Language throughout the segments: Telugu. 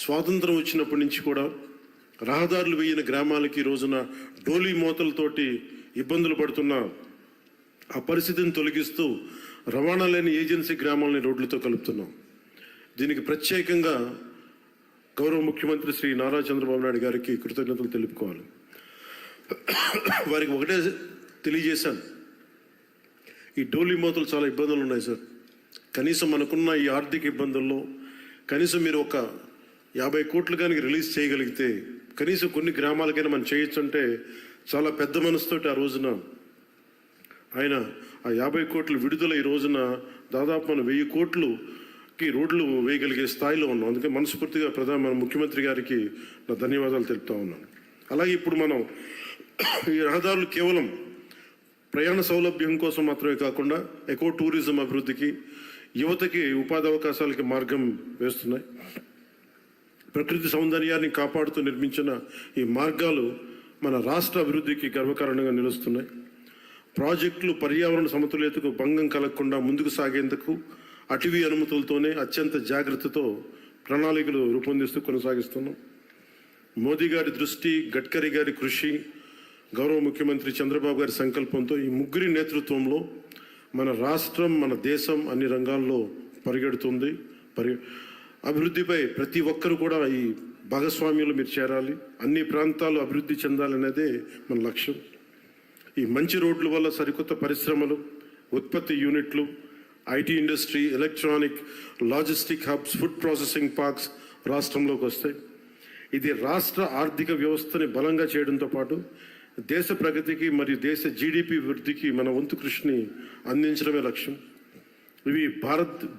స్వాతంత్రం వచ్చినప్పటి నుంచి కూడా రహదారులు వేయని గ్రామాలకి రోజున డోలీ మోతలతోటి ఇబ్బందులు పడుతున్న ఆ పరిస్థితిని తొలగిస్తూ రవాణా లేని ఏజెన్సీ గ్రామాలని రోడ్లతో కలుపుతున్నాం. దీనికి ప్రత్యేకంగా గౌరవ ముఖ్యమంత్రి శ్రీ నారా చంద్రబాబు నాయుడు గారికి కృతజ్ఞతలు తెలుపుకోవాలి. వారికి ఒకటే తెలియజేశాను, ఈ డోలీ మోతలు చాలా ఇబ్బందులు ఉన్నాయి సార్. కనీసం మనకున్న ఈ ఆర్థిక ఇబ్బందుల్లో కనీసం మీరు ఒక 50 కోట్లు కానీ రిలీజ్ చేయగలిగితే కనీసం కొన్ని గ్రామాలకైనా మనం చేయొచ్చు అంటే చాలా పెద్ద మనసుతోటి ఆ రోజున ఆయన ఆ 50 కోట్లు విడుదల ఈ రోజున దాదాపు మనం 1000 కోట్లుకి రోడ్లు వేయగలిగే స్థాయిలో ఉన్నాం. అందుకే మనస్ఫూర్తిగా మన ముఖ్యమంత్రి గారికి నా ధన్యవాదాలు తెలుపుతా ఉన్నాను. అలాగే ఇప్పుడు మనం ఈ రహదారులు కేవలం ప్రయాణ సౌలభ్యం కోసం మాత్రమే కాకుండా ఎకో టూరిజం అభివృద్ధికి, యువతకి ఉపాధి అవకాశాలకి మార్గం వేస్తున్నాయి. ప్రకృతి సౌందర్యాన్ని కాపాడుతూ నిర్మించిన ఈ మార్గాలు మన రాష్ట్ర అభివృద్ధికి గర్వకారణంగా నిలుస్తున్నాయి. ప్రాజెక్టులు పర్యావరణ సమతుల్యతకు భంగం కలగకుండా ముందుకు సాగేందుకు అటవీ అనుమతులతోనే అత్యంత జాగ్రత్తతో ప్రణాళికలు రూపొందిస్తూ కొనసాగిస్తున్నాం. మోదీ గారి దృష్టి, గడ్కరీ గారి కృషి, గౌరవ ముఖ్యమంత్రి చంద్రబాబు గారి సంకల్పంతో ఈ ముగ్గురి నేతృత్వంలో మన రాష్ట్రం, మన దేశం అన్ని రంగాల్లో పరిగెడుతుంది. అభివృద్ధిపై ప్రతి ఒక్కరు కూడా ఈ భాగస్వామ్యంలో మీరు చేరాలి, అన్ని ప్రాంతాలు అభివృద్ధి చెందాలనేదే మన లక్ష్యం. ఈ మంచి రోడ్ల వల్ల సరికొత్త పరిశ్రమలు, ఉత్పత్తి యూనిట్లు, IT industry, electronic, logistic hubs, food processing parks రాష్ట్రంలోకి వస్తాయి. ఇది రాష్ట్ర ఆర్థిక వ్యవస్థని బలంగా చేయడంతో పాటు దేశ ప్రగతికి మరియు దేశ జీడిపి వృద్ధికి మన వంతు కృషిని అందించడమే లక్ష్యం. ఇవి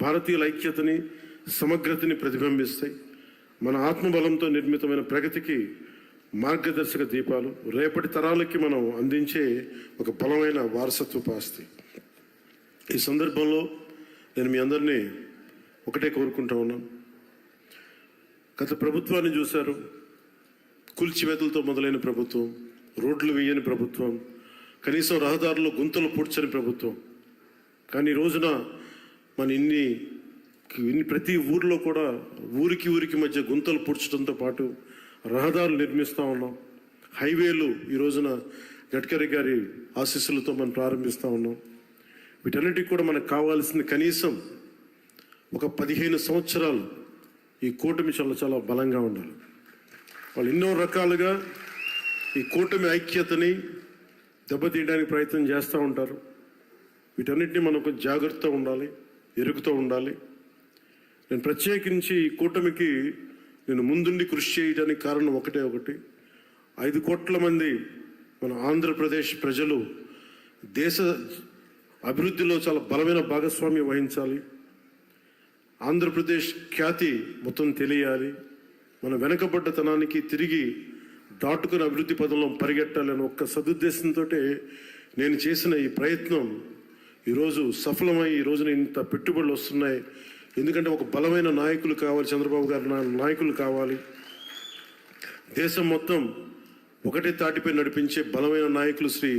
భారతీయుల ఐక్యతని, సమగ్రతని ప్రతిబింబిస్తాయి. మన ఆత్మబలంతో నిర్మితమైన ప్రగతికి మార్గదర్శక దీపాలు, రేపటి తరాలకి మనం అందించే ఒక బలమైన వారసత్వపు ఆస్తి. ఈ సందర్భంలో నేను మీ అందరినీ ఒకటే కోరుకుంటా ఉన్నాను. గత ప్రభుత్వాన్ని చూశారు, కూల్చివేతలతో మొదలైన ప్రభుత్వం, రోడ్లు వేయని ప్రభుత్వం, కనీసం రహదారుల్లో గుంతలు పూడ్చని ప్రభుత్వం. కానీ ఈ రోజున మన ఇన్ని ప్రతి ఊరిలో కూడా ఊరికి మధ్య గుంతలు పూడ్చడంతో పాటు రహదారులు నిర్మిస్తూ ఉన్నాం. హైవేలు ఈ రోజున గడ్కరీ గారి ఆశీస్సులతో మనం ప్రారంభిస్తూ ఉన్నాం. వీటన్నిటికి కూడా మనకు కావాల్సింది కనీసం ఒక 15 సంవత్సరాలు ఈ కూటమి చాలా బలంగా ఉండాలి. వాళ్ళు ఎన్నో రకాలుగా ఈ కూటమి ఐక్యతని దెబ్బతీయడానికి ప్రయత్నం చేస్తూ ఉంటారు. వీటన్నిటిని మనం కొంచెం జాగ్రత్తగా ఉండాలి, ఎరుగుతూ ఉండాలి. నేను ప్రత్యేకించి ఈ కూటమికి నేను ముందుండి కృషి చేయడానికి కారణం ఒకటి 5 కోట్ల మంది మన ఆంధ్రప్రదేశ్ ప్రజలు దేశ అభివృద్ధిలో చాలా బలమైన భాగస్వామ్యం వహించాలి. ఆంధ్రప్రదేశ్ ఖ్యాతి మొత్తం తెలియాలి. మన వెనకబడ్డతనానికి తిరిగి దాటుకుని అభివృద్ధి పదంలో పరిగెట్టాలని ఒక్క సదుద్దేశంతో నేను చేసిన ఈ ప్రయత్నం ఈరోజు సఫలమై ఈ రోజున ఇంత పెట్టుబడులు వస్తున్నాయి. ఎందుకంటే ఒక బలమైన నాయకులు కావాలి, చంద్రబాబు గారి నాయకులు కావాలి. దేశం మొత్తం ఒకటే తాటిపై నడిపించే బలమైన నాయకులు శ్రీ